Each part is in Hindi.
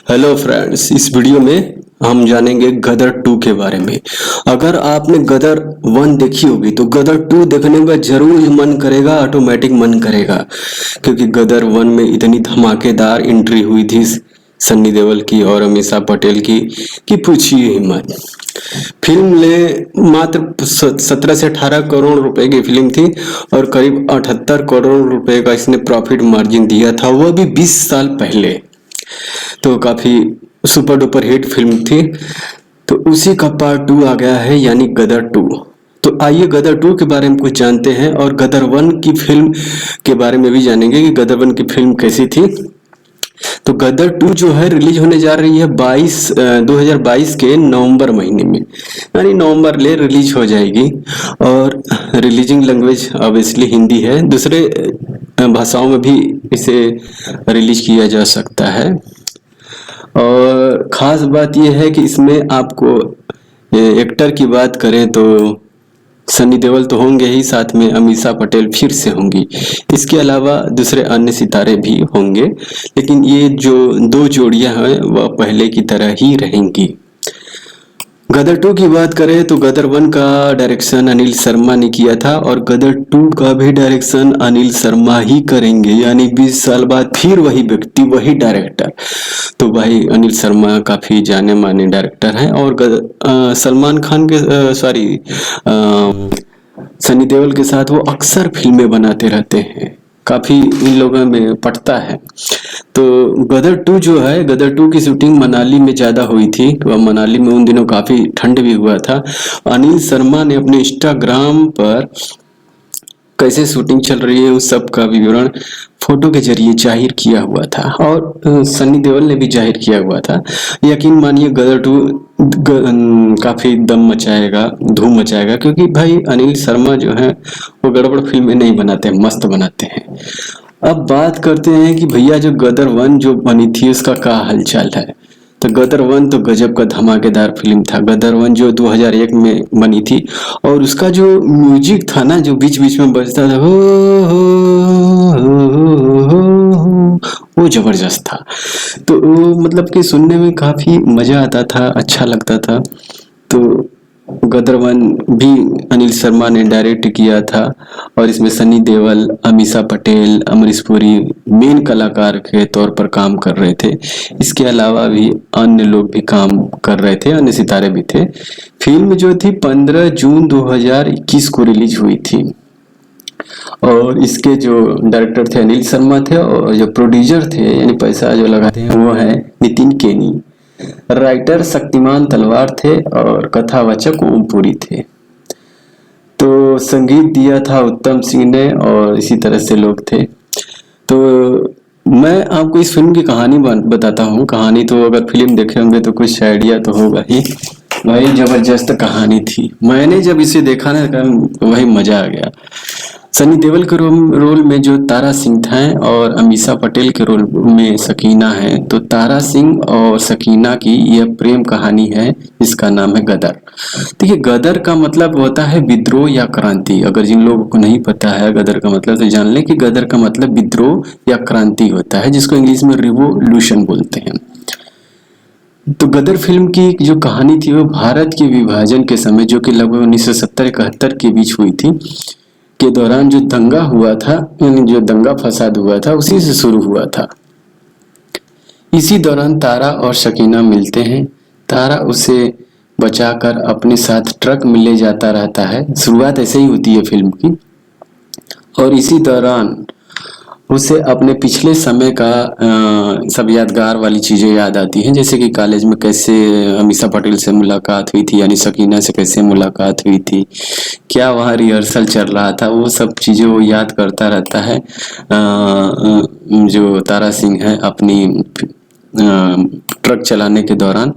हेलो फ्रेंड्स, इस वीडियो में हम जानेंगे गदर 2 के बारे में। अगर आपने गदर 1 देखी होगी तो गदर 2 देखने का जरूर ही मन करेगा, ऑटोमेटिक मन करेगा, क्योंकि गदर 1 में इतनी धमाकेदार एंट्री हुई थी सन्नी देओल की और अमीषा पटेल की कि पूछिए ही मत। फिल्म ने मात्र 17 से 18 करोड़ रुपए की फिल्म थी और करीब 78 करोड़ रुपए का इसने प्रॉफिट मार्जिन दिया था, वह भी 20 साल पहले। तो काफी सुपर डुपर हिट फिल्म थी। तो उसी का पार्ट 2 आ गया है, यानी गदर 2। तो आइए गदर 2 के बारे में कुछ जानते हैं और गदर 1 की फिल्म के बारे में भी जानेंगे कि गदर 1 की फिल्म कैसी थी। तो गदर 2 जो है रिलीज होने जा रही है 2022 के नवंबर महीने में, यानी नवंबर ले रिलीज हो जाएगी। और रिलीजिंग लैंग्वेज ऑब्वियसली हिंदी है, दूसरे भाषाओं में भी इसे रिलीज किया जा सकता है। और खास बात यह है कि इसमें आपको एक्टर की बात करें तो सनी देओल तो होंगे ही, साथ में अमीषा पटेल फिर से होंगी। इसके अलावा दूसरे अन्य सितारे भी होंगे, लेकिन ये जो 2 जोड़ियां हैं वह पहले की तरह ही रहेंगी। गदर 2 की बात करें तो गदर 1 का डायरेक्शन अनिल शर्मा ने किया था और गदर 2 का भी डायरेक्शन अनिल शर्मा ही करेंगे, यानी 20 साल बाद फिर वही व्यक्ति, वही डायरेक्टर। तो भाई अनिल शर्मा काफी जाने माने डायरेक्टर हैं और सलमान खान के सनी देओल के साथ वो अक्सर फिल्में बनाते रहते हैं, काफी इन लोगों में पटता है। तो गदर 2 जो है, गदर 2 की शूटिंग मनाली में ज्यादा हुई थी। तो मनाली में उन दिनों काफी ठंड भी हुआ था। अनिल शर्मा ने अपने इंस्टाग्राम पर कैसे शूटिंग चल रही है उस सब का विवरण फोटो के जरिए जाहिर किया हुआ था और सनी देओल ने भी जाहिर किया हुआ था। यकीन मानिए गदर 2 काफी दम मचाएगा, धूम मचाएगा, क्योंकि भाई अनिल शर्मा जो है वो गड़बड़ फिल्में नहीं बनाते, मस्त बनाते हैं। अब बात करते हैं कि भैया जो गदर 1 जो बनी थी उसका क्या हालचाल है। तो गदर 1 तो गजब का धमाकेदार फिल्म था। गदर 1 जो 2001 में बनी थी और उसका जो म्यूजिक था ना, जो बीच बीच में बजता था, वो जबरदस्त था। तो मतलब कि सुनने में काफी मजा आता था, अच्छा लगता था। तो गदर 1 भी अनिल शर्मा ने डायरेक्ट किया था और इसमें सनी देओल, अमीषा पटेल, अमरीश पुरी मेन कलाकार के तौर पर काम कर रहे थे। इसके अलावा भी अन्य लोग भी काम कर रहे थे, अन्य सितारे भी थे। फिल्म जो थी 15 जून 2021 को रिलीज हुई थी और इसके जो डायरेक्टर थे अनिल शर्मा थे और जो प्रोड्यूसर थे यानी पैसा जो लगाते हैं वो है नितिन केनी। राइटर शक्तिमान तलवार थे और कथावाचक ओमपुरी थे। तो संगीत दिया था उत्तम सिंह ने और इसी तरह से लोग थे। तो मैं आपको इस फिल्म की कहानी बताता हूँ। कहानी तो अगर फिल्म देखे होंगे तो कुछ आइडिया तो होगा ही। भाई जबरदस्त कहानी थी। मैंने जब इसे देखा ना वही मजा आ गया। सनी देओल के रोल में जो तारा सिंह हैं और अमीषा पटेल के रोल में सकीना है। तो तारा सिंह और सकीना की यह प्रेम कहानी है जिसका नाम है गदर। देखिए गदर का मतलब होता है विद्रोह या क्रांति। अगर जिन लोगों को नहीं पता है गदर का मतलब तो जान लें कि गदर का मतलब विद्रोह या क्रांति होता है, जिसको इंग्लिश में रिवोल्यूशन बोलते हैं। तो गदर फिल्म की जो कहानी थी वो भारत के विभाजन के समय, जो कि लगभग 1970-71 के बीच हुई थी, के दौरान जो दंगा हुआ था, जो दंगा फसाद हुआ था उसी से शुरू हुआ था। इसी दौरान तारा और सकीना मिलते हैं। तारा उसे बचाकर अपने साथ ट्रक में ले जाता रहता है। शुरुआत ऐसे ही होती है फिल्म की। और इसी दौरान उसे अपने पिछले समय का सब यादगार वाली चीजें याद आती हैं, जैसे कि कॉलेज में कैसे अमीषा पटेल से मुलाकात हुई थी, यानी सकीना से कैसे मुलाकात हुई थी, क्या वहाँ रिहर्सल चल रहा था, वो सब चीजें वो याद करता रहता है। जो तारा सिंह है अपनी ट्रक चलाने के दौरान।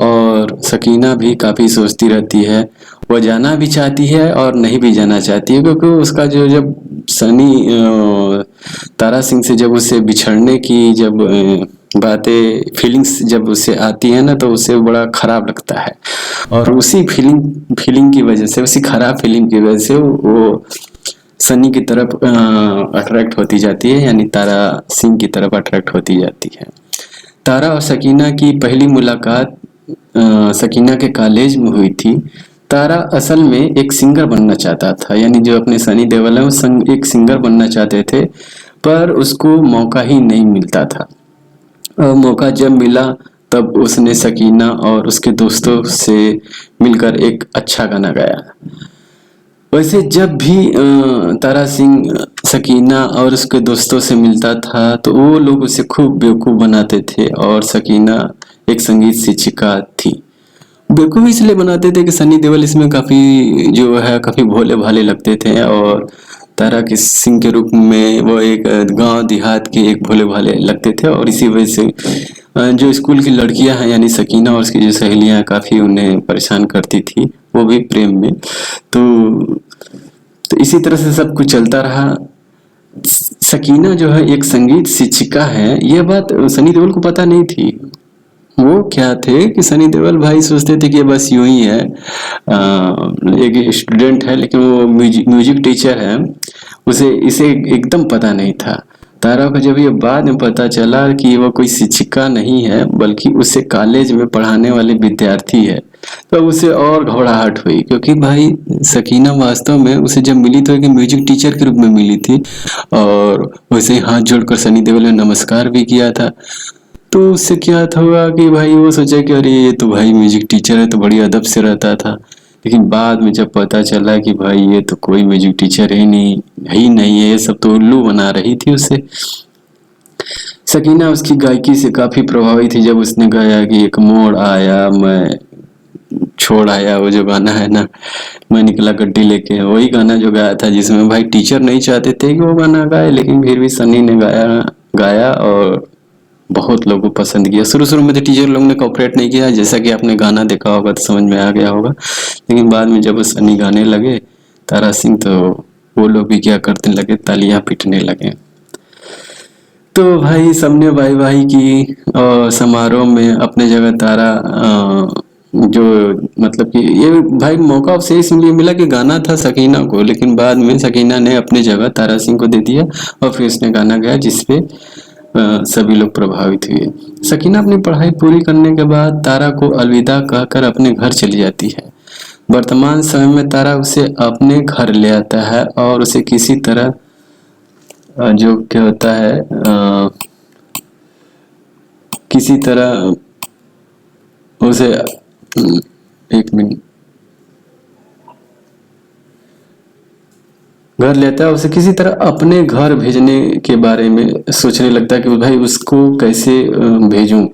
और सकीना भी काफी सोचती रहती है, वो जाना भी चाहती है और नहीं भी जाना चाहती है, क्योंकि उसका जो जब तारा सिंह से जब उसे बिछड़ने की जब बातें फीलिंग्स जब उसे आती है ना तो उसे बड़ा खराब लगता है। और उसी फीलिंग की वजह से, उसी खराब फीलिंग की वजह से वो सनी की तरफ अट्रैक्ट होती जाती है, यानी तारा सिंह की तरफ अट्रैक्ट होती जाती है। तारा और सकीना की पहली मुलाकात सकीना के कॉलेज में हुई थी। तारा असल में एक सिंगर बनना चाहता था, यानी जो अपने सनी देओल है वो एक सिंगर बनना चाहते थे, पर उसको मौका ही नहीं मिलता था। और मौका जब मिला तब उसने सकीना और उसके दोस्तों से मिलकर एक अच्छा गाना गाया। वैसे जब भी तारा सिंह सकीना और उसके दोस्तों से मिलता था तो वो लोग उसे खूब बेवकूफ़ बनाते थे, और सकीना एक संगीत शिक्षिका थी। बेवकूफ़ इसलिए बनाते थे कि सनी देओल इसमें काफ़ी जो है काफ़ी भोले भाले लगते थे, और तारा के सिंह के रूप में वो एक गांव देहात के एक भोले भाले लगते थे, और इसी वजह से जो स्कूल की लड़कियां हैं यानी सकीना और उसकी जो सहेलियां हैं काफ़ी उन्हें परेशान करती थी, वो भी प्रेम में। तो इसी तरह से सब कुछ चलता रहा। सकीना जो है एक संगीत शिक्षिका है, यह बात सनी देओल को पता नहीं थी। वो क्या थे कि सनी देओल भाई सोचते थे कि बस यूं ही है, एक स्टूडेंट है, लेकिन वो म्यूजिक टीचर है, उसे इसे एकदम पता नहीं था। तारा को जब ये बाद में पता चला कि वो कोई शिक्षिका नहीं है बल्कि उसे कॉलेज में पढ़ाने वाले विद्यार्थी है, तो उसे और घबराहट हुई, क्योंकि भाई सकीना वास्तव में उसे जब मिली तो एक म्यूजिक टीचर के रूप में मिली थी, और उसे हाथ जोड़कर सनी देओल ने नमस्कार भी किया था। तो उससे क्या था हुआ कि भाई वो सोचा कि अरे ये तो भाई म्यूजिक टीचर है, तो बड़ी अदब से रहता था। लेकिन बाद में जब पता चला कि भाई ये तो कोई म्यूजिक टीचर है ही नहीं है, ये सब तो उल्लू बना रही थी उसे। सकीना उसकी गायकी से काफी प्रभावित थी। जब उसने गाया कि एक मोड़ आया मैं छोड़ आया, वो जो गाना है ना, मैं निकला गड्डी लेके, वही गाना जो गाया था, जिसमें भाई टीचर नहीं चाहते थे कि वो गाना गाए, लेकिन फिर भी सनी ने गाया और बहुत लोगों को पसंद किया। शुरू शुरू में तो टीचर लोग ने कोऑपरेट नहीं किया, जैसा कि आपने गाना देखा होगा तो समझ में आ गया होगा, लेकिन बाद में जब वो सनी गाने लगे तारा सिंह, तो वो लोग भी क्या करने लगे, तालियां पीटने लगे। तो भाई सबने वाई वाई की, और समारोह में अपने जगह तारा जो मतलब कि ये भाई मौका उसे इसलिए मिला कि गाना था सकीना को, लेकिन बाद में सकीना ने अपनी जगह तारा सिंह को दे दिया और फिर उसने गाना गाया, जिसपे सभी लोग प्रभावित हुए। सकीना अपनी पढ़ाई पूरी करने के बाद तारा को अलविदा कहकर अपने घर चली जाती है। वर्तमान समय में तारा उसे अपने घर ले आता है और उसे किसी तरह जो क्या होता है किसी तरह उसे एक मिनट घर लेता है, उसे किसी तरह अपने घर भेजने के बारे में सोचने लगता है कि भाई उसको कैसे भेजूं।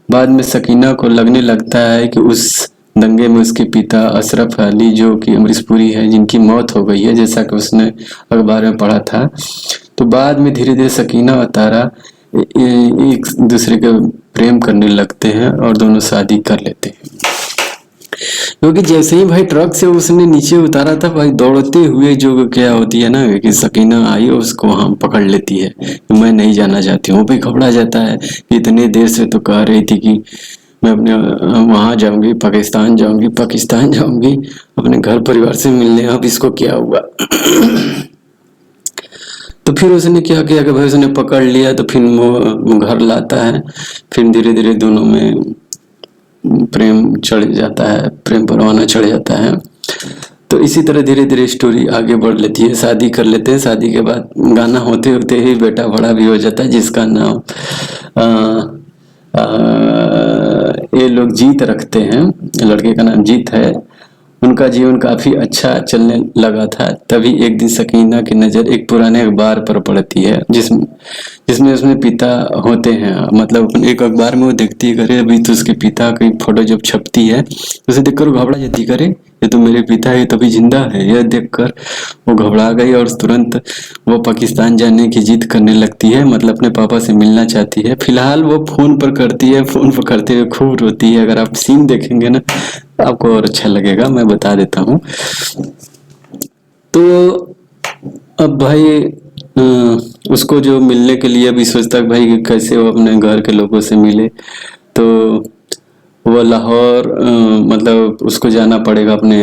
बाद में सकीना को लगने लगता है कि उस दंगे में उसके पिता अशरफ अली, जो कि अमरीशपुरी है, जिनकी मौत हो गई है, जैसा कि उसने अखबार में पढ़ा था। तो बाद में धीरे धीरे सकीना और तारा एक दूसरे के प्रेम करने लगते हैं और दोनों शादी कर लेते हैं। क्योंकि जैसे ही भाई ट्रक से उसने नीचे उतारा था, भाई दौड़ते हुए जो क्या होती है ना कि सकीना आई और उसको वहां पकड़ लेती है कि मैं नहीं जाना चाहती हूँ। भाई घबरा जाता है कि इतने देर से तो कह रही थी कि मैं अपने वहां जाऊंगी, पाकिस्तान जाऊंगी अपने घर परिवार से मिलने, अब इसको क्या हुआ। तो फिर उसने क्या किया कि भाई उसने पकड़ लिया, तो फिर वो घर लाता है। फिर धीरे धीरे दोनों में प्रेम चढ़ जाता है, प्रेम परवाना चढ़ जाता है। तो इसी तरह धीरे धीरे स्टोरी आगे बढ़ लेती है। शादी कर लेते हैं। शादी के बाद गाना होते होते ही बेटा बड़ा भी हो जाता है, जिसका नाम ये लोग जीत रखते हैं। लड़के का नाम जीत है। उनका जीवन काफी अच्छा चलने लगा था। तभी एक दिन सकीना की नजर एक पुराने अखबार पर पड़ती है, जिसमें उसमें पिता होते हैं। मतलब एक अखबार में वो देखती है, करे अभी तो उसके पिता की फोटो जब छपती है तो उसे देखकर वो घबरा जाती, करे ये तो मेरे पिता है, तभी जिंदा है। यह देखकर वो घबरा गई और तुरंत वो पाकिस्तान जाने की जिद करने लगती है, मतलब अपने पापा से मिलना चाहती है। फिलहाल वो फोन पर करती है, फोन पर करते हुए खूब रोती है। अगर आप सीन देखेंगे ना आपको और अच्छा लगेगा, मैं बता देता हूँ। तो अब भाई उसको जो मिलने के लिए अभी सोचता है भाई कैसे वो अपने घर के लोगों से मिले, तो वो लाहौर मतलब उसको जाना पड़ेगा अपने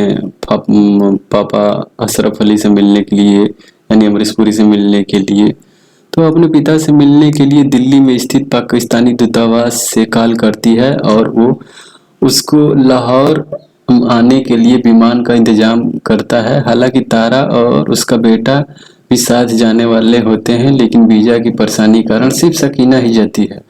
पापा अशरफ अली से मिलने के लिए, यानी अमरीश पुरी से मिलने के लिए। तो अपने पिता से मिलने के लिए दिल्ली में स्थित पाकिस्तानी दूतावास से कॉल करती है और वो उसको लाहौर आने के लिए विमान का इंतजाम करता है। हालांकि तारा और उसका बेटा भी साथ जाने वाले होते हैं, लेकिन वीजा की परेशानी के कारण सिर्फ सकीना ही जाती है।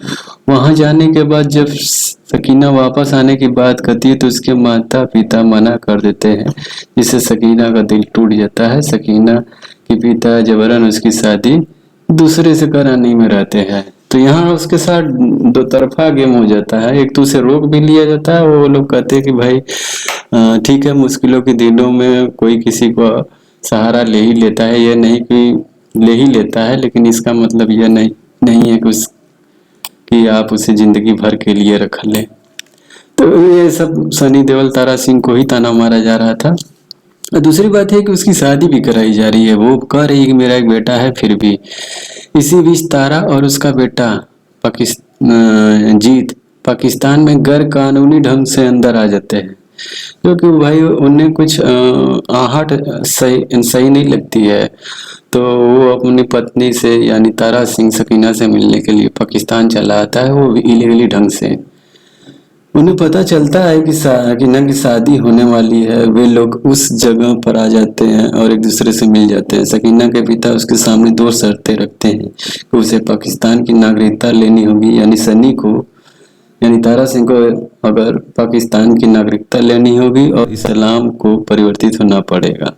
वहां जाने के बाद जब सकीना वापस आने की बात करती है तो उसके माता पिता मना कर देते हैं, जिससे सकीना का दिल टूट जाता है। सकीना के पिता जबरन उसकी शादी दूसरे से कराने में रहते हैं। तो यहाँ उसके साथ दो तरफा गेम हो जाता है। एक तो उसे रोक भी लिया जाता है, वो लोग कहते हैं कि भाई ठीक है, मुश्किलों के दिनों में कोई किसी को सहारा ले ही लेता है, यह नहीं कि ले ही लेता है, लेकिन इसका मतलब यह नहीं है कि आप उसे जिंदगी भर के लिए रख ले। तो ये सब सनी देओल तारा सिंह को ही ताना मारा जा रहा था। दूसरी बात है कि उसकी शादी भी कराई जा रही है। वो कह रही है कि मेरा एक बेटा है, फिर भी इसी बीच तारा और उसका बेटा जीत पाकिस्तान में गैर कानूनी ढंग से अंदर आ जाते हैं, क्योंकि भाई उन्हें कुछ आहट सही नहीं लगती है। तो वो अपनी पत्नी से यानी तारा सिंह सकीना से मिलने के लिए पाकिस्तान चला आता है, वो इलीगली ढंग से। उन्हें पता चलता है कि सकीना की शादी होने वाली है। वे लोग उस जगह पर आ जाते हैं और एक दूसरे से मिल जाते हैं। सकीना के पिता उसके सामने दो शर्तें रखते हैं कि उसे पाकिस्तान की नागरिकता लेनी होगी, यानी सनी को यानी तारा सिंह को अगर पाकिस्तान की नागरिकता लेनी होगी और इस्लाम को परिवर्तित होना पड़ेगा।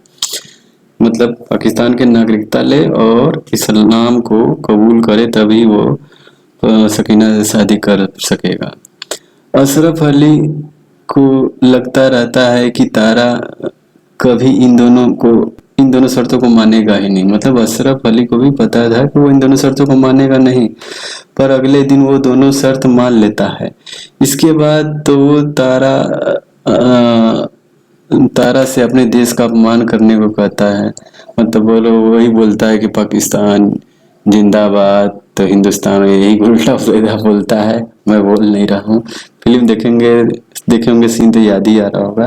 मतलब पाकिस्तान की नागरिकता ले और इस्लाम को कबूल करे, तभी वो सकीना से शादी कर सकेगा। अशरफ अली को लगता रहता है कि तारा कभी इन दोनों शर्तों को मानेगा ही नहीं। मतलब अशरफ अली को भी पता था कि वो इन दोनों शर्तों को मानेगा नहीं, पर अगले दिन वो दोनों शर्त मान लेता है। इसके बाद तो वो तारा से अपने देश का अपमान करने को कहता है। मतलब बोलो वही बोलता है कि पाकिस्तान जिंदाबाद, तो हिंदुस्तान में यही उल्टा सीधा बोलता है। मैं बोल नहीं रहा हूँ, फिल्म देखे होंगे सीन तो याद ही आ रहा होगा।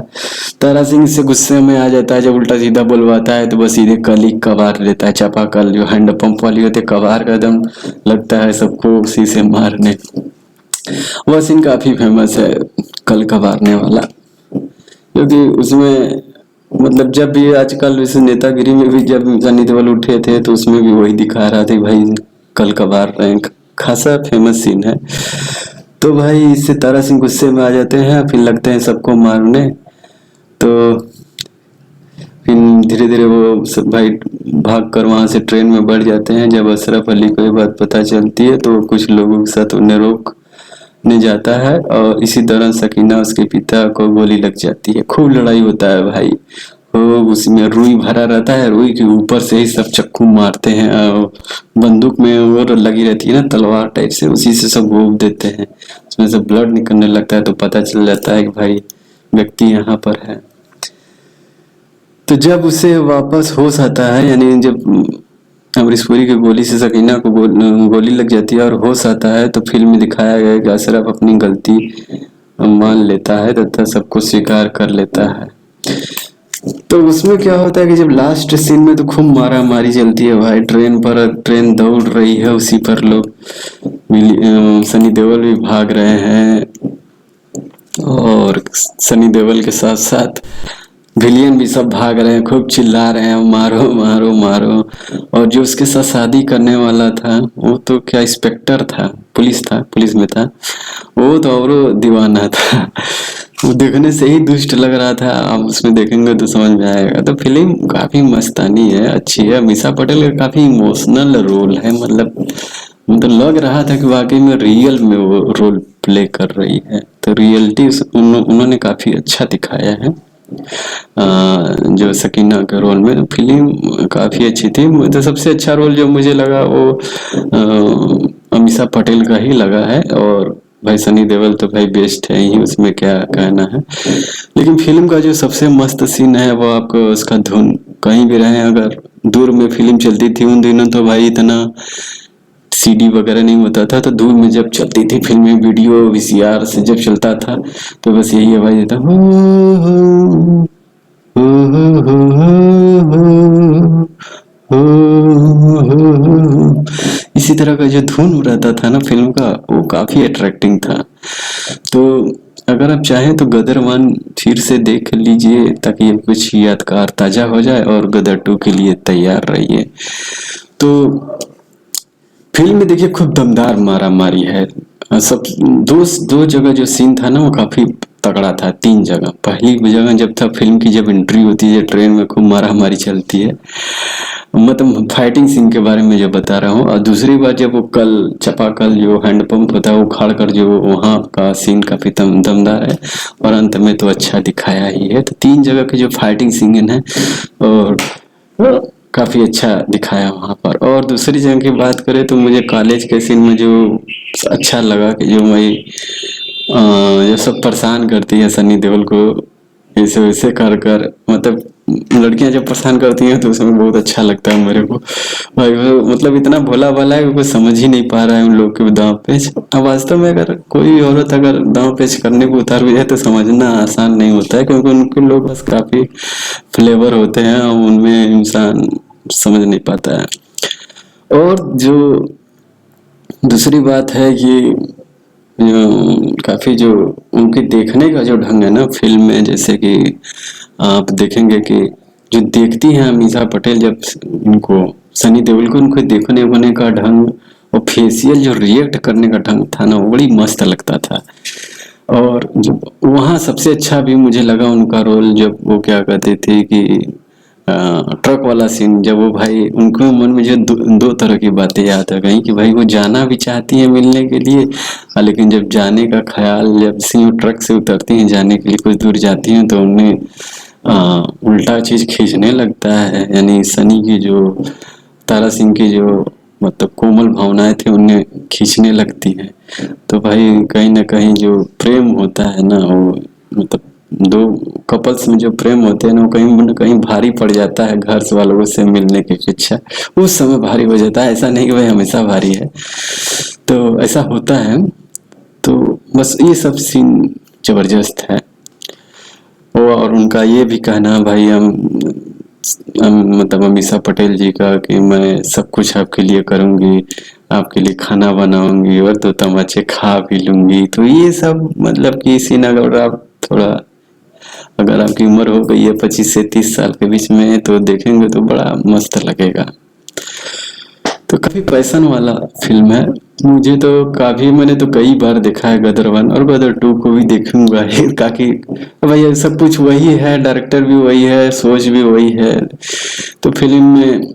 तारा सिंह इससे गुस्से में आ जाता है जब उल्टा सीधा बोलवाता है, तो बस सीधे कली कबार लेता है। चापाकल जो हैंडपंप वाली होती है, कबार का एकदम लगता है सबको उसी से मारने। वह सीन काफी फेमस है, कल कबारने वाला, क्योंकि उसमें मतलब जब भी आजकल इस नेतागिरी में भी जब सनी देओल उठे थे तो उसमें भी वही दिखा रहा था भाई कल कबार रहे हैं। खासा फेमस सीन है। तो भाई इससे तारा सिंह गुस्से में आ जाते हैं, फिर लगते हैं सबको मारने। तो फिर धीरे धीरे वो सब भाई भाग कर वहां से ट्रेन में बढ़ जाते हैं। जब अशरफ अली को ये बात पता चलती है तो कुछ लोगों के साथ उन्हें रोकने जाता है और इसी दौरान सकीना उसके पिता को गोली लग जाती है। खूब लड़ाई होता है भाई, उसमें रुई भरा रहता है, रुई के ऊपर से ही सब चक्कू मारते हैं। बंदूक में वो लगी रहती है ना तलवार टाइप से, उसी से सब घोप देते हैं। उसमें से ब्लड निकलने लगता है तो पता चल जाता है कि भाई व्यक्ति यहाँ पर है। तो जब उसे वापस होश आता है, यानी जब अमरीश पुरी की गोली से सकीना को गोली लग जाती है और होश आता है, तो फिल्म में दिखाया गया है कि अशरफ अपनी गलती मान लेता है तथा सबको स्वीकार कर लेता है। तो उसमें क्या होता है कि जब लास्ट सीन में तो खूब मारा मारी चलती है भाई, ट्रेन दौड़ रही है, उसी पर लोग सनी देओल भी भाग रहे हैं और सनी देओल के साथ साथ विलियन भी सब भाग रहे हैं, खूब चिल्ला रहे हैं मारो मारो मारो। और जो उसके साथ शादी करने वाला था वो तो क्या इंस्पेक्टर था, पुलिस में था, वो तो और दीवाना था। वो देखने से ही दुष्ट लग रहा था, आप उसमें देखेंगे तो समझ में आएगा। तो फिल्म काफी मस्तानी है, अच्छी है। मीसा पटेल का काफी इमोशनल रोल है, मतलब लग रहा था कि वाकई में रियल में वो रोल प्ले कर रही है। तो रियलिटी उन्होंने काफी अच्छा दिखाया है जो सकीना के रोल में। फिल्म काफी अच्छी थी। तो सबसे अच्छा रोल जो मुझे लगा वो अमीषा पटेल का ही लगा है, और भाई सनी देओल तो भाई बेस्ट है ही, उसमें क्या कहना है। लेकिन फिल्म का जो सबसे मस्त सीन है वो आपको उसका धुन, कहीं भी रहे अगर दूर में फिल्म चलती थी उन दिनों तो भाई इतना सीडी वगैरह नहीं होता था, तो दूर में जब चलती थी फिल्में वीडियो वीसीआर से जब चलता था तो बस यही आवाज देता हो हो हो हो हो हो हो। इसी तरह का जो धुन रहता था ना फिल्म का, वो काफी अट्रैक्टिंग था। तो अगर आप चाहें तो गदर 1 फिर से देख लीजिए, ताकि ये कुछ यादगार ताजा हो जाए, और गदर 2 के लिए तैयार रहिए। तो फिल्म में देखिए खूब दमदार मारा मारी है। सब दो दो जगह जो सीन था ना वो काफी तगड़ा था। 3 जगह, पहली जगह जब था फिल्म की, जब एंट्री होती है ट्रेन में, खूब मारा मारी चलती है, मतलब फाइटिंग सीन के बारे में जो बता रहा हूँ। और दूसरी बात, जब वो कल चापाकल जो हैंडपंप होता है वो उखाड़ कर, जो वहाँ का सीन काफी दमदार है, और अंत में तो अच्छा दिखाया ही है। तो 3 जगह के जो फाइटिंग सीन है, और काफी अच्छा दिखाया वहाँ पर। और दूसरी जगह की बात करें तो मुझे कॉलेज के सीन में जो अच्छा लगा कि जो मैं जो सब परेशान करती है सनी देओल को, ऐसे वैसे कर कर, मतलब लड़कियां जब परेशान करती हैं तो उसमें बहुत अच्छा लगता है मेरे को। भाई वो मतलब इतना भोला भाला है कि कोई समझ ही नहीं पा रहा है उन लोग के दांव पेच। अब वास्तव में अगर कोई औरत अगर दांव पेच करने को उतार भी है तो समझना आसान नहीं होता है, क्योंकि उनके लोग बस काफी फ्लेवर होते हैं और उनमें इंसान समझ नहीं पाता है। और जो दूसरी बात है कि काफी जो उनके देखने का जो ढंग है ना फिल्म में, जैसे कि आप देखेंगे कि जो देखती हैं अमीषा पटेल, जब उनको सनी देओल को उनको देखने होने का ढंग और फेशियल जो रिएक्ट करने का ढंग था ना, वो बड़ी मस्त लगता था। और जो वहाँ सबसे अच्छा भी मुझे लगा उनका रोल, जब वो क्या कहते थे कि ट्रक वाला सीन, जब वो भाई उनको मन में जो दो तरह की बातें याद आ गई कि भाई वो जाना भी चाहती है मिलने के लिए, लेकिन जब जाने का ख्याल, जब से वो ट्रक से उतरती हैं जाने के लिए कुछ दूर जाती हैं, तो उन्हें उल्टा चीज खींचने लगता है। यानी सनी की जो, तारा सिंह की जो मतलब कोमल भावनाएं थी उन्हें खींचने लगती हैं। तो भाई कहीं ना कहीं जो प्रेम होता है ना, वो मतलब दो कपल्स में जो प्रेम होते हैं ना, वो कहीं न कहीं भारी पड़ जाता है घर से वालों से मिलने की इच्छा, उस समय भारी हो जाता है। ऐसा नहीं कि भाई हमेशा भारी है, तो ऐसा होता है। तो बस ये सब सीन जबरदस्त है। और उनका ये भी कहना, भाई मतलब अमीषा पटेल जी का, कि मैं सब कुछ आपके लिए करूंगी, आपके लिए खाना बनाऊंगी और तो तमाचे खा भी लूंगी। तो ये सब मतलब कि सीन अगर आप थोड़ा, अगर आपकी उम्र हो गई है 25 से 30 साल के बीच में, तो देखेंगे तो बड़ा मस्त लगेगा। तो काफी पैशन वाला फिल्म है। मुझे तो काफी, मैंने तो कई बार देखा है गदर 1, और गदर 2 को भी देखूंगा ही, ताकि भाई सब कुछ वही है, डायरेक्टर भी वही है, सोच भी वही है। तो फिल्म में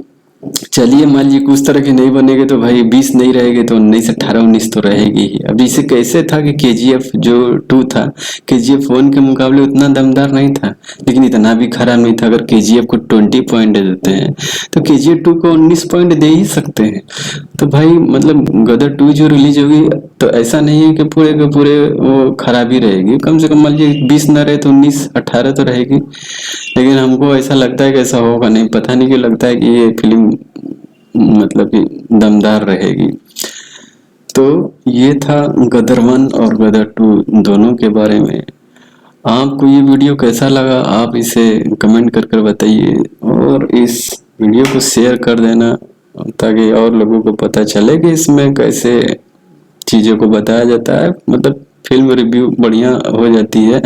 चलिए मान लीजिए कुछ तरह के नहीं बनेंगे तो भाई 20 नहीं रहेंगे तो 19, 18, 19 तो रहेगी ही। अब इसे कैसे था कि KGF जो 2 था, KGF 1 के मुकाबले उतना दमदार नहीं था, लेकिन इतना भी खराब नहीं था। अगर KGF को 20 पॉइंट दे देते हैं तो KGF 2 को 19 पॉइंट दे ही सकते हैं। तो भाई मतलब गदर 2 जो रिलीज होगी, तो ऐसा नहीं है कि पूरे के पूरे वो खराब ही रहेगी। कम से कम मान लीजिए 20 ना रहे तो 19, 18 तो रहेगी। लेकिन हमको ऐसा लगता है कि ऐसा होगा नहीं, पता नहीं क्यों लगता है कि ये फिल्म मतलब कि दमदार रहेगी। तो ये था गदर 1 और गदर 2 दोनों के बारे में। आपको ये वीडियो कैसा लगा, आप इसे कमेंट कर कर बताइए, और इस वीडियो को शेयर कर देना, ताकि और लोगों को पता चले कि इसमें कैसे चीज़ों को बताया जाता है। मतलब फिल्म रिव्यू बढ़िया हो जाती है।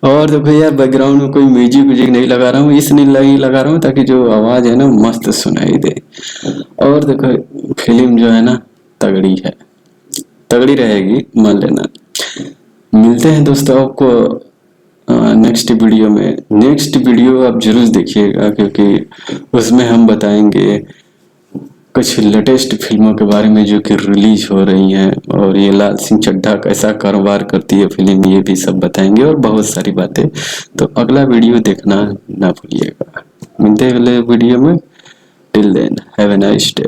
और देखो यार, बैकग्राउंड में कोई म्यूजिक व्यूजिक नहीं लगा रहा हूँ, इसलिए नहीं लगा रहा हूँ ताकि जो आवाज है ना मस्त सुनाई दे। और देखो फिल्म जो है ना तगड़ी है, तगड़ी रहेगी, मान लेना। मिलते हैं दोस्तों आपको नेक्स्ट वीडियो में। नेक्स्ट वीडियो आप जरूर देखिएगा, क्योंकि उसमें हम बताएंगे कुछ लेटेस्ट फिल्मों के बारे में जो कि रिलीज हो रही हैं, और ये लाल सिंह चड्ढा कैसा कारोबार करती है फिल्म, ये भी सब बताएंगे, और बहुत सारी बातें। तो अगला वीडियो देखना ना भूलिएगा। मिलते हैं अगले वीडियो में। Till then have a nice day.